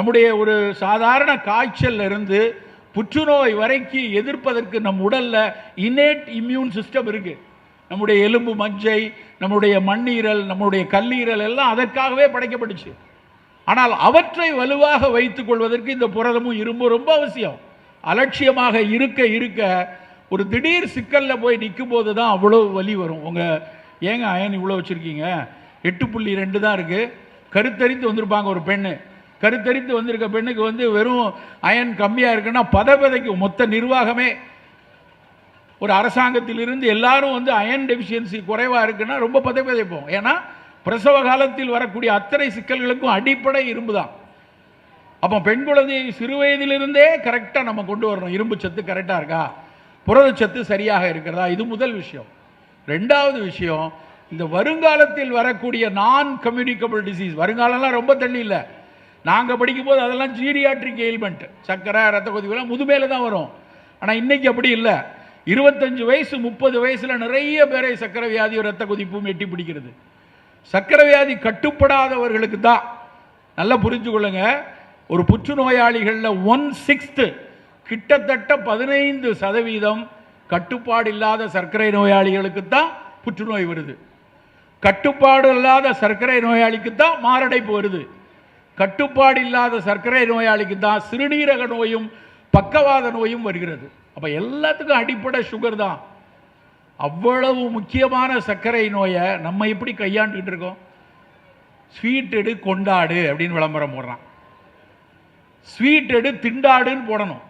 நம்முடைய ஒரு சாதாரண காய்ச்சல்ல இருந்து புற்றுநோய் வரைக்கும் எதிர்ப்பதற்கு நம் உடல்ல இன்னேட் இம்யூன் சிஸ்டம் இருக்கு. நம்முடைய எலும்பு மஞ்சை, நம்முடைய மண்ணீரல், நம்முடைய கல்லீரல் எல்லாம் அதற்காகவே படைக்கப்பட்டுச்சு. ஆனால் அவற்றை வலுவாக வைத்துக் கொள்வதற்கு இந்த புரதமும் இரும்பும் ரொம்ப அவசியம். அலட்சியமாக இருக்க இருக்க ஒரு திடீர் சிக்கல்ல போய் நிற்கும் போது தான் அவ்வளோ வலி வரும். ஏங்க அயன் இவ்வளோ வச்சுருக்கீங்க, 8.2 தான் இருக்குது. கருத்தரித்து வந்திருப்பாங்க ஒரு பெண்ணு. கருத்தரித்து வந்திருக்க பெண்ணுக்கு வெறும் அயன் கம்மியாக இருக்குன்னா பதப்பதைக்கும் மொத்த நிர்வாகமே. ஒரு அரசாங்கத்திலிருந்து எல்லாரும் அயன் டெஃபிஷியன்சி குறைவாக இருக்குன்னா ரொம்ப பதப்பதைப்போம். ஏன்னா பிரசவ காலத்தில் வரக்கூடிய அத்தனை சிக்கல்களுக்கும் அடிப்படை இரும்பு தான். அப்போ பெண் குழந்தையை சிறு வயதிலிருந்தே கரெக்டாக நம்ம கொண்டு வரணும். இரும்பு சத்து கரெக்டாக இருக்கா, புரதச்சத்து சரியாக இருக்கிறதா, இது முதல் விஷயம். ரெண்டாவது விஷயம், இந்த வருங்காலத்தில் வரக்கூடிய நான் கம்யூனிகபிள் டிசீஸ், வருங்காலம்லாம் ரொம்ப தள்ளி இல்லை. நாங்கள் படிக்கும்போது அதெல்லாம் ஜீரியாட்ரிக் எயில்மெண்ட், சக்கரை, ரத்த கொதிப்புலாம் முதுமையில தான் வரும். ஆனால் இன்னைக்கு அப்படி இல்லை. 25 வயசு 30 வயசில் நிறைய பேரை சக்கரை வியாதியும் ரத்த கொதிப்பும் எட்டி பிடிக்கிறது. சக்கரை வியாதி கட்டுப்படாதவர்களுக்கு தான், நல்லா புரிஞ்சு கொள்ளுங்க, ஒரு புற்றுநோயாளிகளில் 1/6 கிட்டத்தட்ட 15% கட்டுப்பாடு இல்லாத சர்க்கரை நோயாளிகளுக்கு தான் புற்றுநோய் வருது. கட்டுப்பாடு இல்லாத சர்க்கரை நோயாளிக்கு தான் மாரடைப்பு வருது. கட்டுப்பாடு இல்லாத சர்க்கரை நோயாளிக்கு தான் சிறுநீரக நோயும் பக்கவாத நோயும் வருகிறது. அப்போ எல்லாத்துக்கும் அடிப்படை சுகர் தான். அவ்வளவு முக்கியமான சர்க்கரை நோயை நம்ம எப்படி கையாண்டுக்கிட்டு இருக்கோம்? ஸ்வீட் எடு கொண்டாடு அப்படின்னு விளம்பரம் போடுறான். ஸ்வீட் எடு திண்டாடுன்னு போடணும்.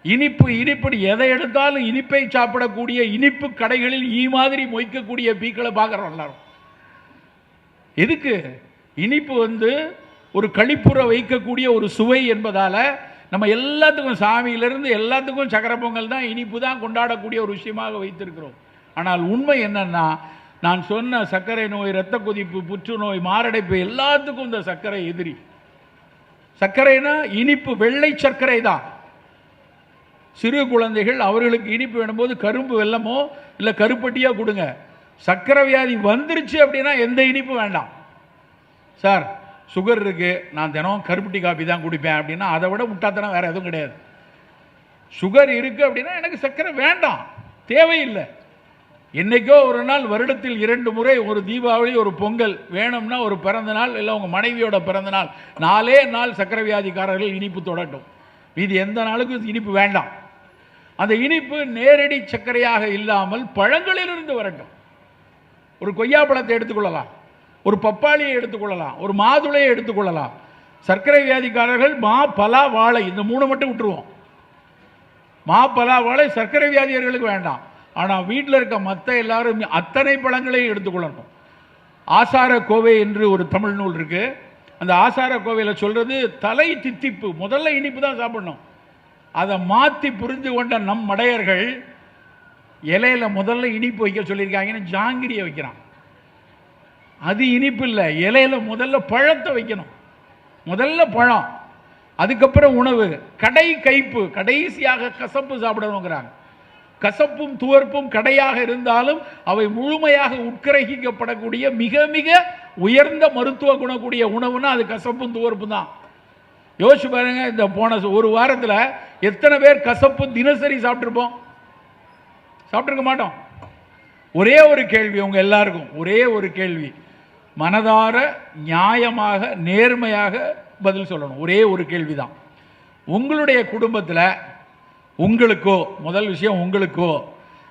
இனிப்பு இனிப்பு எதை எடுத்தாலும் இனிப்பை சாப்பிடக்கூடிய இனிப்பு கடைகளில் மாதிரி மொய்க்கக்கூடிய பீக்களை பார்க்குறோம் எல்லாரும். எதுக்கு? இனிப்பு ஒரு கழிப்புற வைக்கக்கூடிய ஒரு சுவை என்பதால் நம்ம எல்லாத்துக்கும், சாமியிலிருந்து எல்லாத்துக்கும் சக்கரை பொங்கல் தான், இனிப்பு தான் கொண்டாடக்கூடிய ஒரு விஷயமாக வைத்திருக்கிறோம். ஆனால் உண்மை என்னன்னா, நான் சொன்ன சர்க்கரை நோய், இரத்த கொதிப்பு, புற்றுநோய், மாரடைப்பு எல்லாத்துக்கும் இந்த சர்க்கரை எதிரி. சர்க்கரைனா இனிப்பு, வெள்ளை சர்க்கரை தான். சிறு குழந்தைகள் அவர்களுக்கு இனிப்பு வேணும்போது கரும்பு வெல்லமோ இல்லை கருப்பட்டியோ கொடுங்க. சர்க்கரை வியாதி வந்துருச்சு அப்படின்னா எந்த இனிப்பு வேண்டாம். சார் சுகர் இருக்கு, நான் தினம் கருப்பட்டி காப்பி தான் குடிப்பேன் அப்படின்னா அதை விட முட்டாத்தனம் வேற எதுவும் கிடையாது. சுகர் இருக்கு அப்படின்னா எனக்கு சர்க்கரை வேண்டாம், தேவையில்லை. என்னைக்கோ ஒரு நாள் வருடத்தில் 2 முறை, ஒரு தீபாவளி ஒரு பொங்கல் வேணும்னா, ஒரு பிறந்த நாள் இல்லை உங்கள் மனைவியோட பிறந்த நாள், 4 நாள் சர்க்கரை வியாதிக்காரர்கள் இனிப்பு தொடட்டும். இது எந்த நாளுக்கும் இனிப்பு வேண்டாம். அந்த இனிப்பு நேரடி சர்க்கரையாக இல்லாமல் பழங்களிலிருந்து வரட்டும். ஒரு கொய்யாப்பழத்தை எடுத்துக்கொள்ளலாம், ஒரு பப்பாளியை எடுத்துக்கொள்ளலாம், ஒரு மாதுளையை எடுத்துக்கொள்ளலாம். சர்க்கரை வியாதிக்காரர்கள் மா, பலா, வாழை இந்த 3 மட்டும் விட்டுருவோம். மா, பலா, வாழை சர்க்கரை வியாதியர்களுக்கு வேண்டாம். ஆனால் வீட்டில் இருக்க மற்ற எல்லாரும் அத்தனை பழங்களையும் எடுத்துக்கொள்ளணும். ஆசார கோவை என்று ஒரு தமிழ் நூல் இருக்கு. அந்த ஆசார கோவையில் சொல்றது தலை தித்திப்பு, முதல்ல இனிப்பு தான் சாப்பிடணும். அதை மாற்றி புரிந்து கொண்ட நம் மடையர்கள் இலையில முதல்ல இனிப்பு வைக்க சொல்லியிருக்காங்கன்னு ஜாங்கிரியை வைக்கிறான். அது இனிப்பு இல்லை, இலையில முதல்ல பழத்தை வைக்கணும். முதல்ல பழம், அதுக்கப்புறம் உணவு, கடை கைப்பு, கடைசியாக கசப்பு சாப்பிடணுங்கிறாங்க. கசப்பும் துவர்ப்பும் கடையாக இருந்தாலும் அவை முழுமையாக உட்கிரகிக்கப்படக்கூடிய மிக மிக உயர்ந்த மருத்துவ குணக்கூடிய உணவுனா அது கசப்பும் துவர்ப்பும் தான். யோசிச்சு பாருங்க, இந்த போன ஒரு வாரத்தில் எத்தனை பேர் கசப்பு தினசரி சாப்பிட்டுருப்போம்? சாப்பிட்டுருக்க மாட்டோம். ஒரே ஒரு கேள்வி உங்க எல்லாருக்கும், ஒரே ஒரு கேள்வி, மனதார நியாயமாக நேர்மையாக பதில் சொல்லணும். ஒரே ஒரு கேள்விதான். உங்களுடைய குடும்பத்தில் உங்களுக்கோ, முதல் விஷயம் உங்களுக்கோ,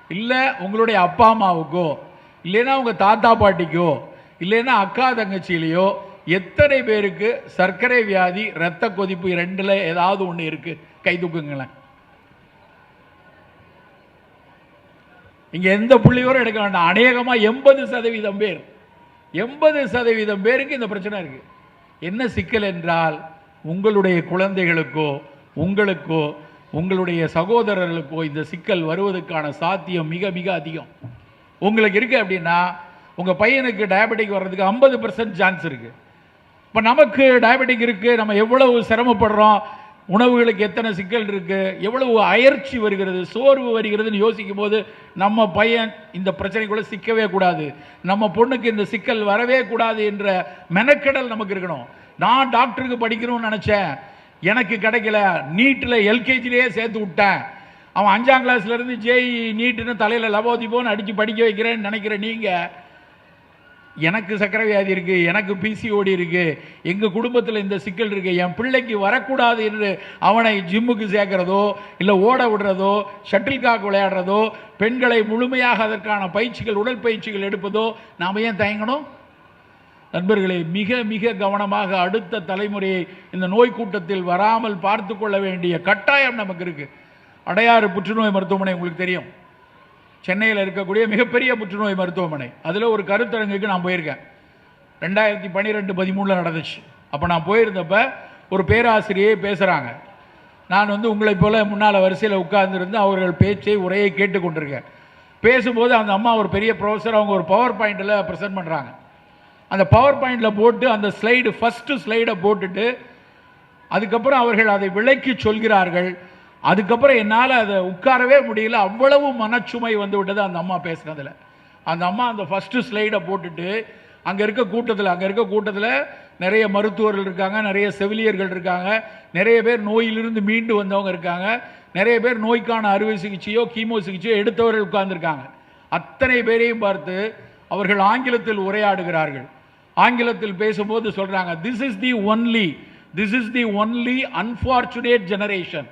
இல்லை உங்களுடைய அப்பா அம்மாவுக்கோ, இல்லைன்னா உங்கள் தாத்தா பாட்டிக்கோ, இல்லைன்னா அக்கா தங்கச்சியிலையோ எத்தனை பேருக்கு சர்க்கரை வியாதி, இரத்த கொதிப்பு 2ல் ஏதாவது ஒன்று இருக்கு? கை தூக்குங்களேன். இங்கே எந்த புள்ளியோரும் எடுக்க வேண்டாம். அநேகமாக 80% பேர், 80% பேருக்கு இந்த பிரச்சனை இருக்கு. என்ன சிக்கல் என்றால், உங்களுடைய குழந்தைகளுக்கோ, உங்களுக்கோ, உங்களுடைய சகோதரர்களுக்கோ இந்த சிக்கல் வருவதற்கான சாத்தியம் மிக மிக அதிகம். உங்களுக்கு இருக்கு அப்படின்னா, உங்க பையனுக்கு டயபெட்டிக் வர்றதுக்கு 50% சான்ஸ் இருக்கு. இப்போ நமக்கு டயபெட்டிக் இருக்கு, நம்ம எவ்வளவு சிரமப்படுறோம், உணவுகளுக்கு எத்தனை சிக்கல் இருக்கு, எவ்வளவு அயற்சி வருகிறது, சோர்வு வருகிறதுன்னு யோசிக்கும் போது நம்ம பையன் இந்த பிரச்சனைக்குள்ள சிக்கவே கூடாது, நம்ம பொண்ணுக்கு இந்த சிக்கல் வரவே கூடாது என்ற மெனக்கெடல் நமக்கு இருக்கணும். நான் டாக்டருக்கு படிக்கணும்னு நினச்சேன், எனக்கு கிடைக்கல, நீட்டில் எல்கேஜிலேயே சேர்த்து விட்டேன். அவன் 5ஆம் கிளாஸ்லேருந்து ஜேஇ நீட்டுன்னு தலையில் லவோதிபோன்னு அடித்து படிக்க வைக்கிறேன்னு நினைக்கிற நீங்கள், எனக்கு சக்கரை வியாதி இருக்குது, எனக்கு பிசிஓடி இருக்குது, எங்கள் குடும்பத்தில் இந்த சிக்கல் இருக்குது, என் பிள்ளைக்கு வரக்கூடாது என்று அவனை ஜிம்முக்கு சேர்க்கிறதோ, இல்லை ஓட விடுறதோ, ஷட்டில் காக் விளையாடுறதோ, பெண்களை முழுமையாக அதற்கான பயிற்சிகள், உடற்பயிற்சிகள் எடுப்பதோ நாம் ஏன் தயங்கணும்? நண்பர்களே, மிக மிக கவனமாக அடுத்த தலைமுறையை இந்த நோய் கூட்டத்தில் வராமல் பார்த்து கொள்ள வேண்டிய கட்டாயம் நமக்கு இருக்குது. அடையாறு புற்றுநோய் மருத்துவமனை உங்களுக்கு தெரியும், சென்னையில் இருக்கக்கூடிய மிகப்பெரிய புற்றுநோய் மருத்துவமனை. அதில் ஒரு கருத்தரங்குக்கு நான் போயிருக்கேன். 2012-13 நடந்துச்சு. அப்போ நான் போயிருந்தப்ப ஒரு பேராசிரியை பேசுகிறாங்க. நான் உங்களைப் போல முன்னால் வரிசையில் உட்கார்ந்துருந்து அவர்கள் பேச்சை உரையை கேட்டுக்கொண்டிருக்கேன். பேசும்போது அந்த அம்மா ஒரு பெரிய ப்ரொஃபஸர், அவங்க ஒரு பவர் பாயிண்டில் ப்ரெசென்ட் பண்ணுறாங்க. அந்த பவர் பாயிண்டில் போட்டு அந்த ஸ்லைடு, ஃபஸ்ட்டு ஸ்லைடை போட்டுட்டு அதுக்கப்புறம் அவர்கள் அதை விளக்கி சொல்கிறார்கள். அதுக்கப்புறம் என்னால் அதை உட்காரவே முடியல, அவ்வளவு மனச்சுமை வந்து விட்டது அந்த அம்மா பேசுனதில். அந்த அம்மா அந்த ஃபஸ்ட்டு ஸ்லைடை போட்டுட்டு அங்கே இருக்க கூட்டத்தில் நிறைய மருத்துவர்கள் இருக்காங்க, நிறைய செவிலியர்கள் இருக்காங்க, நிறைய பேர் நோயிலிருந்து மீண்டு வந்தவங்க இருக்காங்க, நிறைய பேர் நோய்க்கான அறுவை சிகிச்சையோ கீமோ சிகிச்சையோ எடுத்தவர்கள் உட்கார்ந்துருக்காங்க. அத்தனை பேரையும் பார்த்து அவர்கள் ஆங்கிலத்தில் உரையாடுகிறார்கள். ஆங்கிலத்தில் பேசும்போது சொல்கிறாங்க, this is the only unfortunate generation.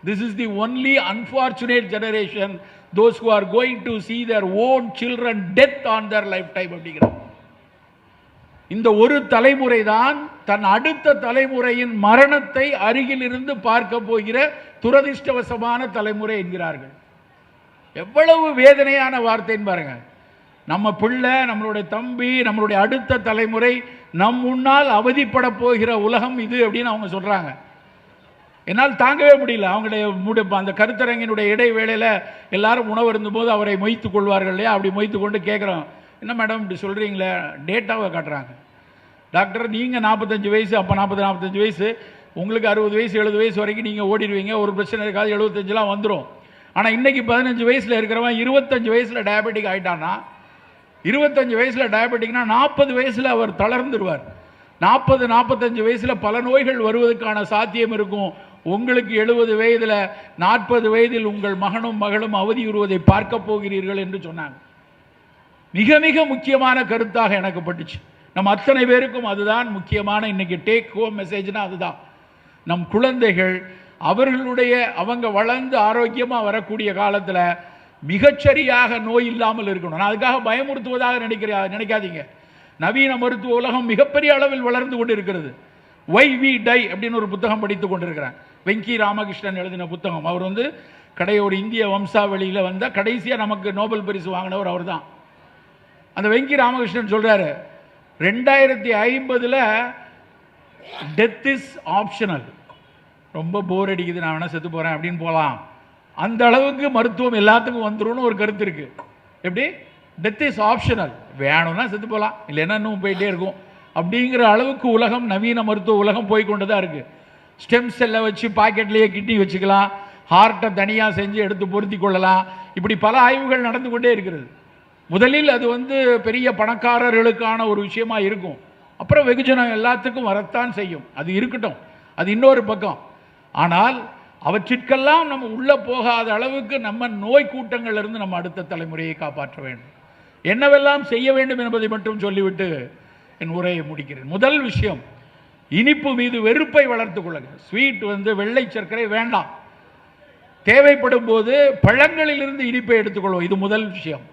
This is the only unfortunate generation, those who are going to see their own children death on their lifetime. அப்படிங்கிறார். இந்த ஒரு தலைமுறை தான் தன் அடுத்த தலைமுறையின் மரணத்தை அருகில் இருந்து பார்க்க போகிற துரதிர்ஷ்டவசமான தலைமுறை என்கிறார்கள். எவ்வளவு வேதனையான வார்த்தைன்னு பாருங்க. நம்ம பிள்ளை, நம்மளுடைய தம்பி, நம்மளுடைய அடுத்த தலைமுறை நம் முன்னால் அவதிப்பட போகிற உலகம் இது அப்படின்னு அவங்க சொல்றாங்க. என்னால் தாங்கவே முடியல. அவங்களுடைய அந்த கருத்தரங்கினுடைய இடைவேளையில் எல்லாரும் உணவு இருந்தபோது அவரை மொய்த்து கொள்வார்கள் இல்லையா, அப்படி மொய்த்து கொண்டு கேட்குறோம், என்ன மேடம் இப்படி சொல்கிறீங்களே? டேட்டாவை காட்டுறாங்க. டாக்டர், நீங்கள் 45 வயசு, அப்போ 45 வயசு, உங்களுக்கு 60 வயசு 70 வயசு வரைக்கும் நீங்கள் ஓடிடுவீங்க, ஒரு பிரச்சனை இருக்காது, 75 வந்துடும். ஆனால் இன்றைக்கி 15 வயசில் இருக்கிறவன் 25 வயசில் டயபெட்டிக் ஆகிட்டான்னா, 25 வயசில் டயபெட்டிக்னா 40 வயசில் அவர் தளர்ந்துடுவார். 40-45 வயசில் பல நோய்கள் வருவதற்கான சாத்தியம் இருக்கும். உங்களுக்கு 70 வயதில் 40 வயதில் உங்கள் மகனும் மகளும் அவதியுறுவதை பார்க்க போகிறீர்கள் என்று சொன்னாங்க. மிக மிக முக்கியமான கருத்தாக எனக்கு பட்டுச்சு. நம்ம அத்தனை பேருக்கும் அதுதான் முக்கியமான இன்னைக்கு டேக் ஹோம் மெசேஜ்னா அதுதான். நம் குழந்தைகள் அவங்க வளர்ந்து ஆரோக்கியமாக வரக்கூடிய காலத்தில் மிகச்சரியாக நோய் இல்லாமல் இருக்கணும். நான் அதுக்காக பயமுறுத்துவதாக நினைக்காதீங்க. நவீன மருத்துவ உலகம் மிகப்பெரிய அளவில் வளர்ந்து கொண்டு இருக்கிறது. வை வி டை அப்படின்னு ஒரு புத்தகம் படித்து கொண்டிருக்கிறேன். வெங்கி ராமகிருஷ்ணன் எழுதின புத்தகம். அவர் கடையோட இந்திய வம்சாவளியில் வந்த கடைசியாக நமக்கு நோபல் பரிசு வாங்கினவர் அவர் தான். அந்த வெங்கி ராமகிருஷ்ணன் சொல்றாரு, 2050 டெத் இஸ் ஆப்ஷனல். ரொம்ப போர் அடிக்குது, நான் வேணா செத்து போறேன் அப்படின்னு போகலாம். அந்த அளவுக்கு மருத்துவம் எல்லாத்துக்கும் வந்துரும்னு ஒரு கருத்து இருக்கு. எப்படி? டெத் இஸ் ஆப்ஷனல், வேணும்னா செத்து போகலாம், இல்லைன்னா இன்னும் போயிட்டே இருக்கும் அப்படிங்கிற அளவுக்கு உலகம், நவீன மருத்துவ உலகம் போய்கொண்டு தான் இருக்குது. ஸ்டெம் செல்லை வச்சு பாக்கெட்லேயே கிட்னி வச்சுக்கலாம், ஹார்ட்டை தனியாக செஞ்சு எடுத்து பொருத்தி கொள்ளலாம். இப்படி பல ஆய்வுகள் நடந்து கொண்டே இருக்கிறது. முதலில் அது பெரிய பணக்காரர்களுக்கான ஒரு விஷயமா இருக்கும். அப்புறம் வெகுஜனம் எல்லாத்துக்கும் வரத்தான் செய்யும். அது இருக்கட்டும், அது இன்னொரு பக்கம். ஆனால் அவற்றிற்கெல்லாம் நம்ம உள்ளே போகாத அளவுக்கு நம்ம நோய் கூட்டங்களிலிருந்து நம்ம அடுத்த தலைமுறையை காப்பாற்ற வேண்டும். என்னவெல்லாம் செய்ய வேண்டும் என்பதை மட்டும் சொல்லிவிட்டு என் உரையை முடிக்கிறேன். முதல் விஷயம், இனிப்பு மீது வெறுப்பை வளர்த்துக் கொள்ளுங்கள். ஸ்வீட் வெள்ளை சர்க்கரை வேண்டாம். தேவைப்படும் போது பழங்களிலிருந்து இனிப்பை எடுத்துக்கொள்வோம். இது முதல் விஷயம்.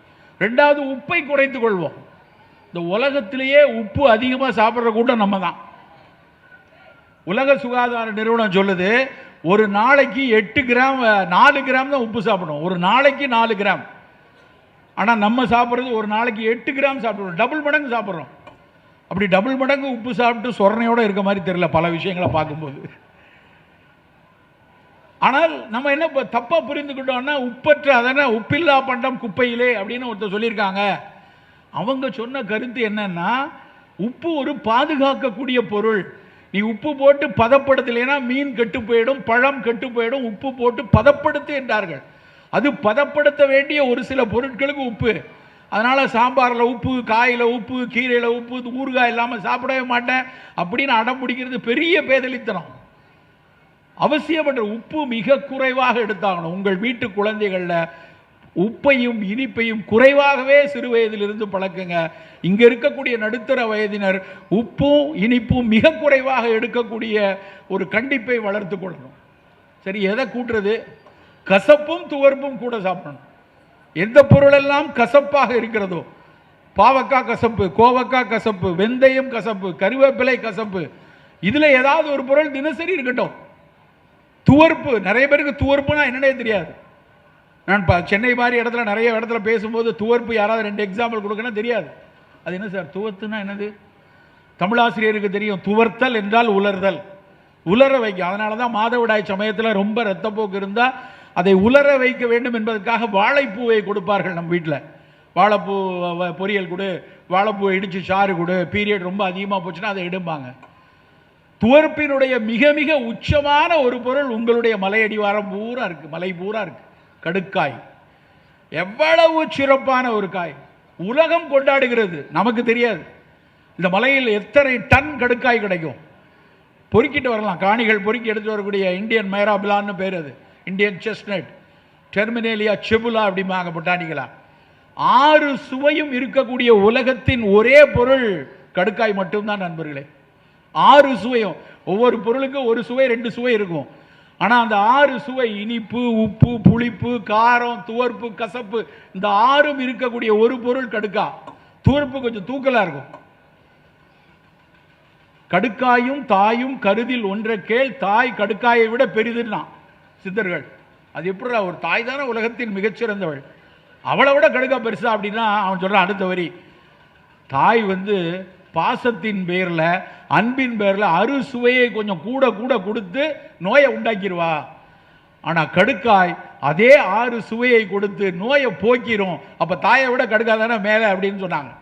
ரெண்டாவது, உப்பை குறைத்துக் கொள்வோம். இந்த உலகத்திலேயே உப்பு அதிகமாக சாப்பிட்ற கூட்டம் நம்ம தான். உலக சுகாதார நிறுவனம் சொல்லுது, ஒரு நாளைக்கு 8 கிராம் 4 கிராம் தான் உப்பு சாப்பிடணும். ஒரு நாளைக்கு 4 கிராம். ஆனால் நம்ம சாப்பிட்றது ஒரு நாளைக்கு 8 கிராம் சாப்பிடுறோம். டபுள் மடங்கு சாப்பிட்றோம். அப்படி டபுள் மடங்கு உப்பு சாப்பிட்டு சொரணையோடு இருக்க மாதிரி தெரியல பல விஷயங்களை பார்க்கும்போது. ஆனால் நம்ம என்ன தப்பாக புரிந்துக்கிட்டோம்னா, உப்பற்ற அதனை உப்பில்லா பண்டம் குப்பையிலே அப்படின்னு ஒருத்தர் சொல்லியிருக்காங்க. அவங்க சொன்ன கருத்து என்னன்னா, உப்பு ஒரு பாதுகாக்கக்கூடிய பொருள். நீ உப்பு போட்டு பதப்படுத்தலைன்னா மீன் கெட்டு போயிடும், பழம் கெட்டு போயிடும். உப்பு போட்டு பதப்படுத்து என்றார்கள். அது பதப்படுத்த வேண்டிய ஒரு சில பொருட்களுக்கு உப்பு. அதனால் சாம்பாரில் உப்பு, காயில் உப்பு, கீரையில் உப்பு, ஊறுகாய் இல்லாமல் சாப்பிடவே மாட்டேன் அப்படின்னு அடம் பிடிக்கிறது பெரிய பேதலித்தனம். அவசியமற்ற உப்பு மிக குறைவாக எடுத்தாகணும். உங்கள் வீட்டு குழந்தைகளில் உப்பையும் இனிப்பையும் குறைவாகவே சிறு வயதிலிருந்து பழக்குங்க. இங்கே இருக்கக்கூடிய நடுத்தர வயதினர் உப்பும் இனிப்பும் மிக குறைவாக எடுக்கக்கூடிய ஒரு கண்டிப்பை வளர்த்து கொள்ளணும். சரி, எதை கூட்டுறது? கசப்பும் துவர்ப்பும் கூட சாப்பிடணும். எந்த பொருளெல்லாம் கசப்பாக இருக்கிறதோ, பாவக்காய் கசப்பு, கோவக்காய் கசப்பு, வெந்தயம் கசப்பு, கருவேப்பிலை கசப்பு, இதில் ஏதாவது ஒரு பொருள் தினசரி இருக்கட்டும். துவர்ப்பு, நிறைய பேருக்கு துவர்ப்புனா என்னன்னே தெரியாது. நான் சென்னை மாதிரி இடத்துல நிறைய இடத்துல பேசும்போது துவர்ப்பு யாராவது 2 எக்ஸாம்பிள் கொடுக்கணும் தெரியாது. அது என்ன சார் துவர்த்துனா என்னது? தமிழாசிரியருக்கு தெரியும். துவர்த்தல் என்றால் உலர்தல், உலர வைக்க. அதனால தான் மாதவிடாய் சமயத்தில் ரொம்ப ரத்தப்போக்கு இருந்தால் அதை உலர வைக்க வேண்டும் என்பதற்காக வாழைப்பூவை கொடுப்பார்கள். நம்ம வீட்டில் வாழைப்பூ பொரியல் கொடு, வாழைப்பூவை இடித்து சாறு கொடு, பீரியட் ரொம்ப அதிகமாக போச்சுன்னா அதை எடுப்பாங்க. துவர்ப்பினுடைய மிக மிக உச்சமான ஒரு பொருள் உங்களுடைய மலையடிவாரம் பூரா இருக்கு, மலை பூரா இருக்கு, கடுக்காய். எவ்வளவு சிறப்பான ஒரு காய், உலகம் கொண்டாடுகிறது, நமக்கு தெரியாது. இந்த மலையில் எத்தனை டன் கடுக்காய் கிடைக்கும், பொறுக்கிட்டு வரலாம். காணிகள் பொறுக்கி எடுத்து வரக்கூடிய இந்தியன் மைராபிலான்னு பேர், அது இந்தியன் செஸ்னட், டெர்மினேலியா செபுலா அப்படிம்பாங்க பொட்டானிக்கலா. 6 சுவையும் இருக்கக்கூடிய உலகத்தின் ஒரே பொருள் கடுக்காய் மட்டும்தான் நண்பர்களே. 6 சுவையும், ஒவ்வொரு பொருளுக்கும் ஒரு சுவை 2 சுவை இருக்கும். ஆனால் அந்த 6 சுவை, இனிப்பு, உப்பு, புளிப்பு, காரம், துவர்ப்பு, கசப்பு, இந்த 6ம் இருக்கக்கூடிய ஒரு பொருள் கடுக்கா. துவர்ப்பு கொஞ்சம் தூக்கலா இருக்கும். கடுக்காயும் தாயும் கருதில் ஒன்றை கேள், தாய் கடுக்காயை விட பெரிதுன்னா சித்தர்கள். அது எப்படி? ஒரு தாய் தானே உலகத்தின் மிகச்சிறந்தவள், அவளை விட கடுக்கா பெருசா அப்படின்னா அவன் சொல்றான் அடுத்த வரி, தாய் பாசத்தின் பேரில், அன்பின் பேரில் அறுசுவையை கொஞ்சம் கூட கூட கொடுத்து நோயை உண்டாக்கிடுவா. ஆனால் கடுக்காய் அதே 6 சுவையை கொடுத்து நோயை போக்கிரும். அப்போ தாயை விட கடுக்காய் தானே மேலே அப்படின்னு சொன்னாங்க.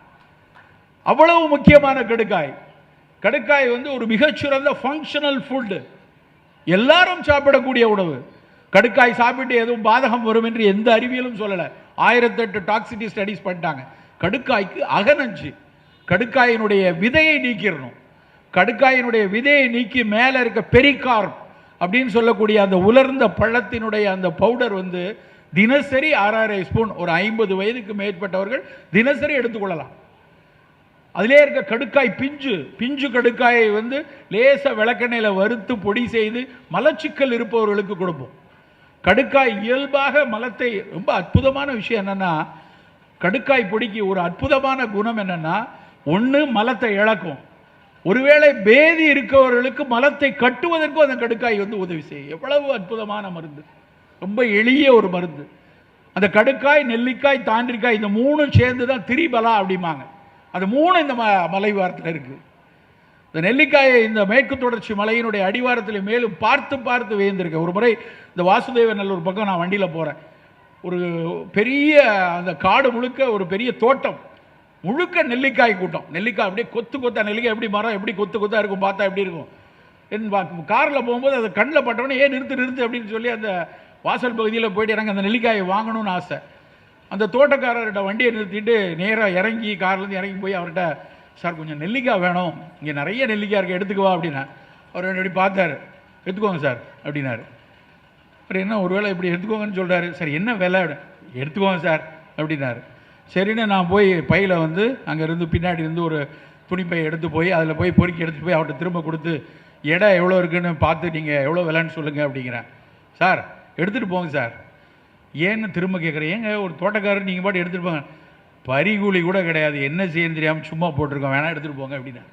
அவ்வளவு முக்கியமான கடுக்காய். கடுக்காய் ஒரு மிகச்சிறந்த ஃபங்க்ஷனல் ஃபுட்டு, எல்லாரும் சாப்பிடக்கூடிய உணவு. கடுக்காய் சாப்பிட்டு எதுவும் பாதகம் வரும் என்று எந்த அறிவியலும் சொல்லலை. 1008 டாக்ஸிட்டி ஸ்டடிஸ் பண்ணிட்டாங்க. கடுக்காய்க்கு அகநஞ்சு. கடுக்காயினுடைய விதையை நீக்கிடணும். கடுக்காயினுடைய விதையை நீக்கி மேலே இருக்க பெரிகார்ப் அப்படின்னு சொல்லக்கூடிய அந்த உலர்ந்த பழத்தினுடைய அந்த பவுடர் தினசரி 6.5 ஸ்பூன், ஒரு 50 வயதுக்கு மேற்பட்டவர்கள் தினசரி எடுத்துக்கொள்ளலாம். அதிலே இருக்க கடுக்காய் பிஞ்சு, பிஞ்சு கடுக்காயை லேசாக விளக்கெண்ணெயில் வறுத்து பொடி செய்து மலச்சிக்கல் இருப்பவர்களுக்கு கொடுப்போம். கடுக்காய் இயல்பாக மலத்தை, ரொம்ப அற்புதமான விஷயம் என்னன்னா, கடுக்காய் பொடிக்கு ஒரு அற்புதமான குணம் என்னன்னா, ஒன்று மலத்தை இழக்கும், ஒருவேளை பேதி இருக்கவர்களுக்கு மலத்தை கட்டுவதற்கும் அந்த கடுக்காய் உதவி செய்யும். எவ்வளவு அற்புதமான மருந்து, ரொம்ப எளிய ஒரு மருந்து. அந்த கடுக்காய், நெல்லிக்காய், தாண்டிக்காய், இந்த 3 சேர்ந்து தான் திரிபலா அப்படிம்பாங்க. அது 3 இந்த மலைவாரத்தில் இருக்கு. இந்த நெல்லிக்காயை இந்த மேற்கு தொடர்ச்சி மலையினுடைய அடிவாரத்தில் மேலும் பார்த்து பார்த்து வேந்திருக்கேன். ஒரு முறை இந்த வாசுதேவநல்லூர் பக்கம் நான் வண்டியில் போகிறேன். ஒரு பெரிய அந்த காடு முழுக்க ஒரு பெரிய தோட்டம் முழுக்க நெல்லிக்காய் கூட்டம். நெல்லிக்காய் அப்படியே கொத்து கொத்தா, நெல்லிக்காய் எப்படி மரம் எப்படி கொத்து கொத்தா இருக்கும், பார்த்தா எப்படி இருக்கும். என் காரில் போகும்போது அதை கண்ணில் பட்டவொடனே ஏன் நிறுத்து அப்படின்னு சொல்லி அந்த வாசல் பகுதியில் போயிட்டு எனக்கு அந்த நெல்லிக்காயை வாங்கணும்னு ஆசை. அந்த தோட்டக்காரர்கிட்ட வண்டியை நிறுத்திட்டு நேராக இறங்கி, கார்லேருந்து இறங்கி போய் அவர்கிட்ட, சார் கொஞ்சம் நெல்லிக்காய் வேணும், இங்கே நிறைய நெல்லிக்காய் இருக்குது, எடுத்துக்குவா அப்படின்னா. அவர் எப்படி பார்த்தாரு, எடுத்துக்கோங்க சார் அப்படின்னாரு. அப்புறம் என்ன ஒருவேளை இப்படி எடுத்துக்கோங்கன்னு சொல்கிறாரு. சரி என்ன விலை? எடுத்துக்கோங்க சார் அப்படின்னாரு. சரின்னு நான் போய் பையில் அங்கேருந்து பின்னாடி இருந்து ஒரு துணிப்பை எடுத்து போய் அதில் போய் பொறுக்கி எடுத்துகிட்டு போய் அவர்கிட்ட திரும்ப கொடுத்து, எடை எவ்வளோ இருக்குன்னு பார்த்து நீங்கள் எவ்வளோ விலைன்னு சொல்லுங்கள் அப்படிங்கிறேன். சார் எடுத்துகிட்டு போங்க சார். ஏன்னு திரும்ப கேட்குறேன். ஏங்க ஒரு தோட்டக்காரர் நீங்கள் பாட்டு எடுத்துகிட்டு போங்க, பறிகூலி கூட கிடையாது, என்ன செய்யன்னு தெரியாமல் சும்மா போட்டிருக்கோம், வேணாம் எடுத்துகிட்டு போங்க அப்படின்னா.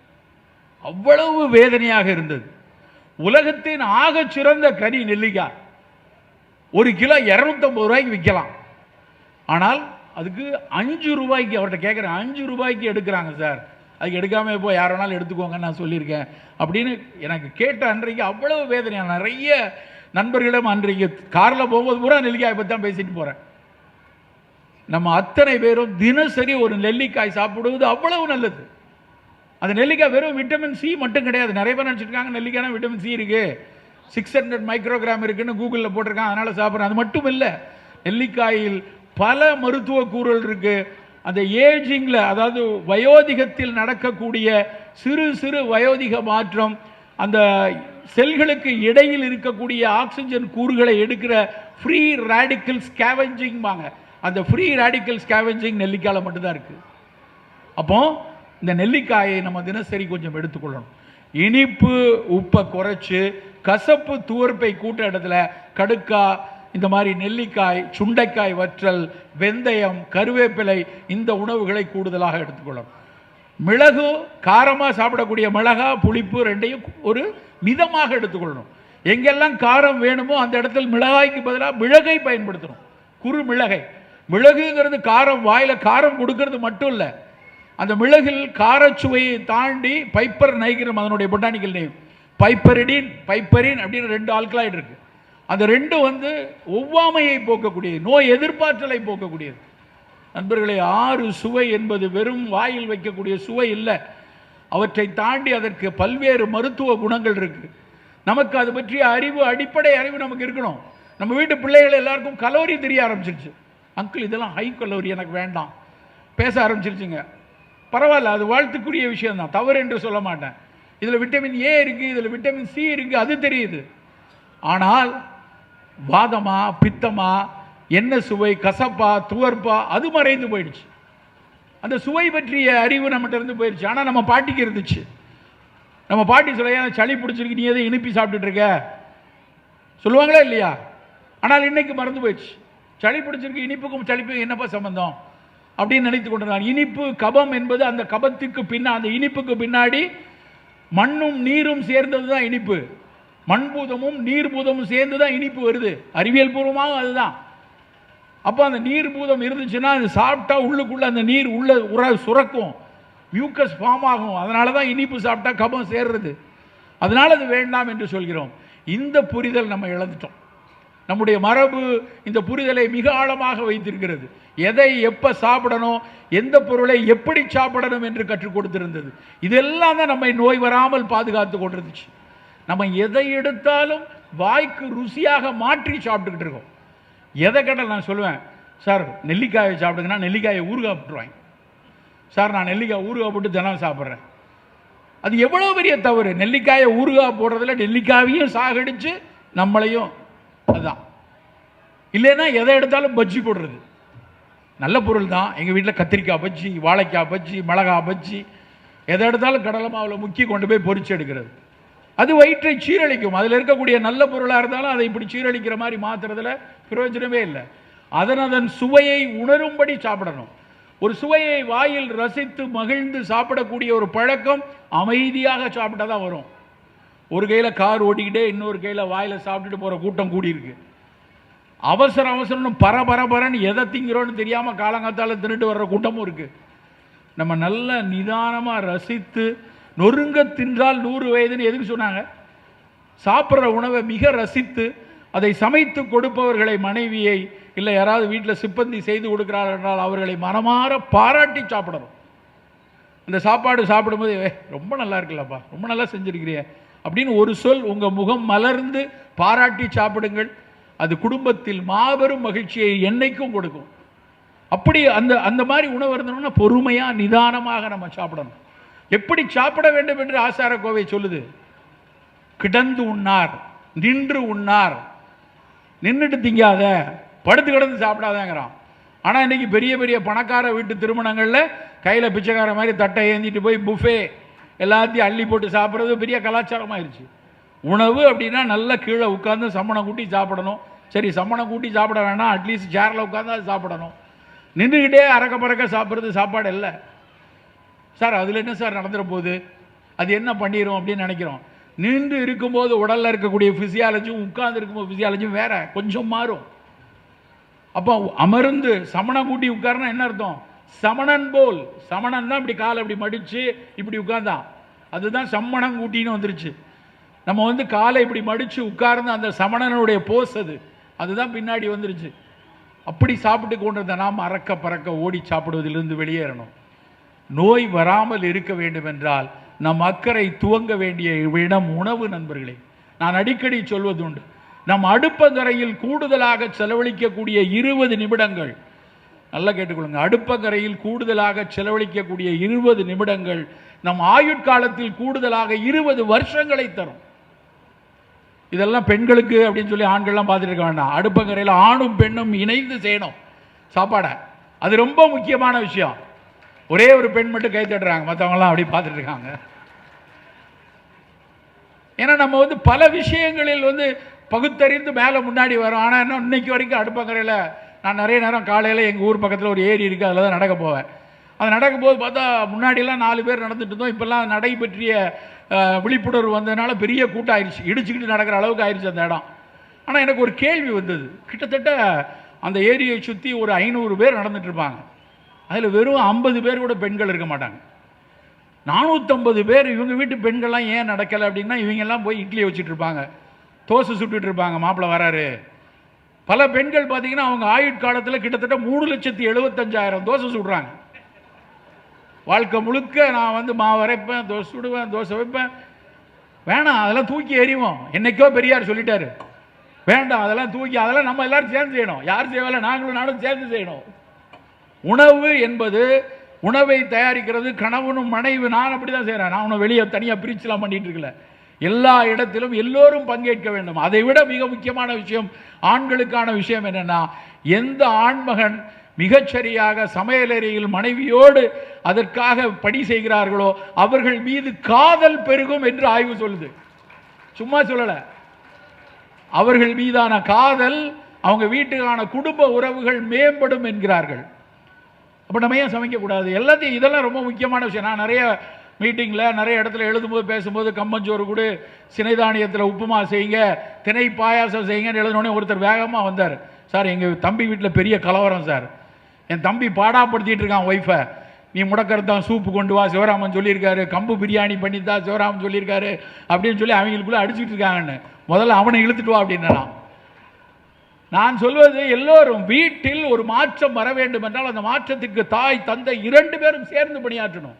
அவ்வளவு வேதனையாக இருந்தது. உலகத்தின் ஆக சிறந்த கனி நெல்லிக்காய் 1 கிலோ 250 ரூபாய்க்கு விற்கலாம். ஆனால் அதுக்கு 5 ரூபாய்க்கு அவர்கிட்ட கேட்குறேன், 5 ரூபாய்க்கு எடுக்கிறாங்க சார். அதுக்கு எடுக்காமல் போய் யார் வேணாலும் எடுத்துக்கோங்கன்னு நான் சொல்லியிருக்கேன் அப்படின்னு எனக்கு கேட்ட அன்றைக்கு அவ்வளவு வேதனையாக. நிறைய நண்பர்களிடம் அன்றைக்கு காரில் போகும்போது பூரா நெல்லிக்காயை பற்றி தான் பேசிட்டு போகிறேன். நம்ம அத்தனை பேரும் தினசரி ஒரு நெல்லிக்காய் சாப்பிடுவது அவ்வளவு நல்லது. அந்த நெல்லிக்காய் வெறும் விட்டமின் சி மட்டும் கிடையாது. நிறைய பேர் நினச்சிருக்காங்க நெல்லிக்காய் விட்டமின் சி இருக்குது, 600 மைக்ரோகிராம் இருக்குன்னு கூகுளில் போட்டிருக்காங்க, அதனால் சாப்பிட்றேன். அது மட்டும் இல்லை, நெல்லிக்காயில் பல மருத்துவ கூறுகள் இருக்குது. அந்த ஏஜிங்கில், அதாவது வயோதிகத்தில் நடக்கக்கூடிய சிறு சிறு வயோதிக மாற்றம், அந்த செல்களுக்கு இடையில் இருக்கக்கூடிய ஆக்சிஜன் கூறுகளை எடுக்கிற ஃப்ரீ ரேடிக்கல் ஸ்கேவெஞ்சிங் வாங்க, அந்த ஃப்ரீ ரேடிக்கல் ஸ்கேவெஞ்சிங் நெல்லிக்காயில் மட்டும்தான் இருக்குது. அப்போ இந்த நெல்லிக்காயை நம்ம தினசரி கொஞ்சம் எடுத்துக்கொள்ளணும். இனிப்பு உப்பை குறைச்சி கசப்பு துவர்ப்பை கூட்ட இடத்துல கடுக்காய், இந்த மாதிரி நெல்லிக்காய், சுண்டைக்காய் வற்றல், வெந்தயம், கருவேப்பிலை, இந்த உணவுகளை கூடுதலாக எடுத்துக்கொள்ளணும். மிளகு, காரமாக சாப்பிடக்கூடிய மிளகா, புளிப்பு ரெண்டையும் ஒரு மிதமாக எடுத்துக்கொள்ளணும். எங்கெல்லாம் காரம் வேணுமோ அந்த இடத்துல மிளகாய்க்கு பதிலாக மிளகை பயன்படுத்தணும். குறு மிளகை. மிளகுங்கிறது காரம், வாயில் காரம் கொடுக்கறது மட்டும் இல்லை, அந்த மிளகில் காரச்சுவையை தாண்டி பைப்பர் நைகிரம், அதனுடைய பொட்டானிக்கல் நேம் பைப்பரிடின், பைப்பரின் அப்படின்னு 2 ஆல்கலாய்டு இருக்கு. அந்த 2 ஒவ்வாமையை போக்கக்கூடியது, நோய் எதிர்ப்பாற்றலை போக்கக்கூடியது. நண்பர்களே, 6 சுவை என்பது வெறும் வாயில் வைக்கக்கூடிய சுவை இல்லை, அவற்றை தாண்டி அதற்கு பல்வேறு மருத்துவ குணங்கள் இருக்கு. நமக்கு அது பற்றிய அறிவு, அடிப்படை அறிவு நமக்கு இருக்கணும். நம்ம வீட்டு பிள்ளைகள் எல்லாருக்கும் கலோரி தெரிய ஆரம்பிச்சிருச்சு. அங்கிள் இதெல்லாம் ஹை கலோரி, எனக்கு வேண்டாம், பேச ஆரம்பிச்சிருச்சுங்க. பரவாயில்ல, அது வாழ்த்துக்குரிய விஷயம் தான், தவறு என்று சொல்ல மாட்டேன். இதில் விட்டமின் ஏ இருக்குது, இதில் விட்டமின் சி இருக்குது, அது தெரியுது. ஆனால் வாதமா, பித்தமா, என்ன சுவை, கசப்பா, துவர்ப்பா, அது மறைந்து போயிடுச்சு. அந்த சுவை பற்றிய அறிவு நம்மகிட்ட இருந்து போயிடுச்சு. ஆனால் நம்ம பாட்டிக்கு இருந்துச்சு. நம்ம பாட்டி சொல்ல, சளி பிடிச்சிருக்கு, நீ எதை இனிப்பி சாப்பிட்டுட்டு இருக்க சொல்லுவாங்களா இல்லையா? ஆனால் இன்னைக்கு மறந்து போயிடுச்சு. சளி பிடிச்சிருக்கு, இனிப்புக்கும் சளிப்புக்கும் என்னப்பா சம்பந்தம் அப்படின்னு நினைத்து கொண்டிருந்தாங்க. இனிப்பு கபம் என்பது அந்த கபத்துக்கு அந்த இனிப்புக்கு பின்னாடி மண்ணும் நீரும் சேர்ந்தது தான் இனிப்பு. மண்பூதமும் நீர்பூதமும் சேர்ந்து தான் இனிப்பு வருது. அறிவியல் பூர்வமாக அதுதான். அப்போ அந்த நீர்பூதம் இருந்துச்சுன்னா அது சாப்பிட்டா உள்ளுக்குள்ள அந்த நீர் உள்ள சுரக்கும், மியூக்கஸ் ஃபார்ம் ஆகும். அதனால தான் இனிப்பு சாப்பிட்டா கபம் சேர்றது. அதனால அது வேண்டாம் என்று சொல்கிறோம். இந்த புரிதல் நம்ம இழந்துட்டோம். நம்முடைய மரபு இந்த புரிதலை மிக ஆழமாக வைத்திருக்கிறது. எதை எப்போ சாப்பிடணும், எந்த பொருளை எப்படி சாப்பிடணும் என்று கற்றுக் கொடுத்திருந்தது. இதெல்லாம் தான் நம்மை நோய் வராமல் பாதுகாத்து கொண்டிருந்துச்சு. நம்ம எதை எடுத்தாலும் வாய்க்கு ருசியாக மாற்றி சாப்பிட்டுக்கிட்டு இருக்கோம். எதை கேட்டால் நான் சொல்லுவேன், சார் நெல்லிக்காயை சாப்பிடுங்கன்னா நெல்லிக்காயை ஊறுகாய் போட்டுருவாங்க. சார் நான் நெல்லிக்காய் ஊறுகாய் போட்டு தினம் சாப்பிட்றேன். அது எவ்வளோ பெரிய தவறு. நெல்லிக்காயை ஊறுகாய் போடுறதுல நெல்லிக்காயையும் சாகடிச்சு நம்மளையும், அதுதான். இல்லைன்னா எதை எடுத்தாலும் பஜ்ஜி போடுறது. நல்ல பொருள் தான். எங்கள் வீட்டில் கத்திரிக்காய் பஜ்ஜி, வாழைக்காய் பஜ்ஜி, மிளகாய் பஜ்ஜி, எதை எடுத்தாலும் கடலை மாவில் முக்கி கொண்டு போய் பொரிச்சு எடுக்கிறது. அது வயிற்றை சீரழிக்கும். அதில் இருக்கக்கூடிய நல்ல பொருளாக இருந்தாலும் அதை இப்படி சீரழிக்கிற மாதிரி மாற்றுறதுல பிரயோஜனமே இல்லை. அதன் சுவையை உணரும்படி சாப்பிடணும். ஒரு சுவையை வாயில் ரசித்து மகிழ்ந்து சாப்பிடக்கூடிய ஒரு பழக்கம் அமைதியாக சாப்பிட்டா தான் வரும். ஒரு கையில் கார் ஓட்டிக்கிட்டே இன்னொரு கையில் வாயில் சாப்பிட்டுட்டு போகிற கூட்டம் கூடியிருக்கு. அவசரம்னு பரபரன்னு எதை திங்கிறோன்னு தெரியாமல் காலங்காத்தால் தின்னுட்டு வர்ற கூட்டமும் இருக்குது. நம்ம நல்ல நிதானமாக ரசித்து, நொறுங்க தின்றால் 100 வயதுன்னு எதுக்கு சொன்னாங்க? சாப்பிட்ற உணவை மிக ரசித்து அதை சமைத்து கொடுப்பவர்களை, மனைவியை இல்லை யாராவது வீட்டில் சிப்பந்தி செய்து கொடுக்கிறார்கள் என்றால் அவர்களை மனமாற பாராட்டி சாப்பிடணும். அந்த சாப்பாடு சாப்பிடும்போது ரொம்ப நல்லா இருக்குல்லப்பா, ரொம்ப நல்லா செஞ்சிருக்கிறிய அப்படின்னு ஒரு சொல் உங்கள் முகம் மலர்ந்து பாராட்டி சாப்பிடுங்கள். அது குடும்பத்தில் மாபெரும் மகிழ்ச்சியை என்னைக்கும் கொடுக்கும். அப்படி அந்த மாதிரி உணவு இருந்தோம்னா பொறுமையாக நிதானமாக நம்ம சாப்பிடணும். எப்படி சாப்பிட வேண்டும் என்று ஆசார கோவை சொல்லுது. கிடந்து உண்ணார், நின்று உண்ணார். நின்றுட்டு திங்காத, படுத்து கிடந்து சாப்பிடாதங்கிறான். ஆனால் இன்னைக்கு பெரிய பெரிய பணக்கார வீட்டு திருமணங்களில் கையில் பிச்சைக்கார மாதிரி தட்டை ஏந்திட்டு போய் புஃபே எல்லாத்தையும் அள்ளி போட்டு சாப்பிட்றது பெரிய கலாச்சாரமாயிருச்சு. உணவு அப்படின்னா நல்லா கீழே உட்காந்து சம்மணம் கூட்டி சாப்பிடணும். சரி, சம்மணம் கூட்டி சாப்பிட வேணாம், அட்லீஸ்ட் சேரில் உட்காந்து அது சாப்பிடணும். நின்றுக்கிட்டே அறக்க பறக்க சாப்பிட்றது சாப்பாடு இல்லை சார். அதில் என்ன சார் நடந்துட போகுது, அது என்ன பண்ணிடும் அப்படின்னு நினைக்கிறோம். நின்று இருக்கும்போது உடலில் இருக்கக்கூடிய ஃபிசியாலஜியும் உட்கார்ந்து இருக்கும்போது ஃபிசியாலஜியும் வேற கொஞ்சம் மாறும். அப்போ அமர்ந்து சமணம் கூட்டி உட்கார்னா என்ன அர்த்தம்? சமணன் போல். சமணன் தான் இப்படி காலை இப்படி மடித்து இப்படி உட்கார்ந்தான், அதுதான் சம்மணம் கூட்டின்னு வந்துருச்சு. நம்ம காலை இப்படி மடித்து உட்கார்ந்து அந்த சமணனுடைய போஸ் அதுதான் பின்னாடி வந்துருச்சு. அப்படி சாப்பிட்டு கொண்டிருந்த நாம் அறக்க பறக்க ஓடி சாப்பிடுவதிலிருந்து வெளியேறணும். நோய் வராமல் இருக்க வேண்டும் என்றால் நம் அக்கறை துவங்க வேண்டிய இடம் உணவு. நண்பர்களே, நான் அடிக்கடி சொல்வதுண்டு, நம் அடுப்பங்கரையில் கூடுதலாக செலவழிக்கக்கூடிய 20 நிமிடங்கள் நல்லா கேட்டுக்கொள்ளுங்க. அடுப்பங்கரையில் கூடுதலாக செலவழிக்கக்கூடிய 20 நிமிடங்கள் நம் ஆயுட்காலத்தில் கூடுதலாக 20 வருஷங்களை தரும். இதெல்லாம் பெண்களுக்கு அப்படின்னு சொல்லி ஆண்கள்லாம் பார்த்துட்டு இருக்க வேண்டாம். அடுப்பங்கரையில் ஆணும் பெண்ணும் இணைந்து செய்யணும் சாப்பாடை. அது ரொம்ப முக்கியமான விஷயம். ஒரே ஒரு பெண் மட்டும் கை தட்டுறாங்க, மற்றவங்களாம் அப்படி பார்த்துட்டு இருக்காங்க. ஏன்னா நம்ம வந்து பல விஷயங்களில் வந்து பகுத்தறிந்து மேலே முன்னாடி வரோம். ஆனால் என்ன, இன்னைக்கு வரைக்கும் அடுப்பங்கரையில் நான் நிறைய நேரம் காலையில் எங்கள் ஊர் பக்கத்தில் ஒரு ஏரி இருக்குது, அதில் தான் நடக்க போவேன். அது நடக்கும்போது பார்த்தா முன்னாடியெல்லாம் 4 பேர் நடந்துட்டு இருந்தோம். இப்போல்லாம் நடை பற்றிய விழிப்புணர்வு வந்ததுனால பெரிய கூட்டம் ஆயிடுச்சு, இடிச்சுக்கிட்டு நடக்கிற அளவுக்கு ஆயிடுச்சு அந்த இடம். ஆனால் எனக்கு ஒரு கேள்வி வந்தது. கிட்டத்தட்ட அந்த ஏரியை சுற்றி ஒரு 500 பேர் நடந்துட்டு இருப்பாங்க. அதில் வெறும் 50 பேர் கூட பெண்கள் இருக்க மாட்டாங்க. 450 பேர் இவங்க வீட்டு பெண்கள்லாம் ஏன் நடக்கலை அப்படின்னா, இவங்கெல்லாம் போய் இட்லியை வச்சுட்டு இருப்பாங்க, தோசை சுட்டுட்டு இருப்பாங்க, மாப்பிள்ளை வராரு. பல பெண்கள் பார்த்தீங்கன்னா அவங்க ஆயுட்காலத்தில் கிட்டத்தட்ட 3,75,000 தோசை சுடுறாங்க. வாழ்க்கை முழுக்க நான் வந்து மாவு அரைப்பேன், தோசை சுடுவேன், தோசை வைப்பேன். வேணாம், அதெல்லாம் தூக்கி எறிவோம். என்னைக்கோ பெரியார் சொல்லிட்டாரு, வேண்டாம் அதெல்லாம் தூக்கி, அதெல்லாம் நம்ம எல்லாரும் சேர்ந்து செய்யணும். யார் செய்யல, நாங்களும் நானும் சேர்ந்து செய்யணும். உணவு என்பது, உணவை தயாரிக்கிறது கணவனும் மனைவி. நான் அப்படி தான் செய்கிறேன். நான் உன்னை வெளியே தனியாக பிரிச்சுலாம் பண்ணிட்டு இருக்கல. எல்லா இடத்திலும் எல்லோரும் பங்கேற்க வேண்டும். அதை விட மிக முக்கியமான விஷயம், ஆண்களுக்கான விஷயம் என்னன்னா, எந்த ஆண்மகன் மிகச்சரியாக சமையலறையில் மனைவியோடு அதற்காக பணி செய்கிறார்களோ அவர்கள் மீது காதல் பெருகும் என்று ஆய்வு சொல்லுது. சும்மா சொல்லல, அவர்கள் மீதான காதல், அவங்க வீட்டுக்கான குடும்ப உறவுகள் மேம்படும் என்கிறார்கள். அப்போ நம்ம ஏன் சமைக்கக்கூடாது? எல்லாத்தையும், இதெல்லாம் ரொம்ப முக்கியமான விஷயம். நான் நிறைய மீட்டிங்கில் நிறைய இடத்துல எழுதும்போது பேசும்போது கம்பஞ்சோறு கூட, சினைதானியத்தில் உப்புமா செய்யுங்க, திணை பாயாசம் செய்யுங்கன்னு எழுதினோடனே ஒருத்தர் வேகமாக வந்தார். சார் எங்கள் தம்பி வீட்டில் பெரிய கலவரம் சார், என் தம்பி பாடாப்படுத்திட்டு இருக்கான் ஒய்ஃபை, நீ முடக்கறதான் சூப்பு கொண்டு வா சிவராமன் சொல்லியிருக்காரு, கம்பு பிரியாணி பண்ணித்தான் சிவராமன் சொல்லியிருக்காரு அப்படின்னு சொல்லி அவங்களுக்குள்ளே அடிச்சுட்டு இருக்காங்கன்னு. முதல்ல அவனை இழுத்துட்டு வா அப்படின்னா, நான் சொல்வது எல்லோரும் வீட்டில் ஒரு மாற்றம் வர வேண்டும் என்றால் அந்த மாற்றத்துக்கு தாய் தந்தை 2 பேரும் சேர்ந்து பணியாற்றணும்.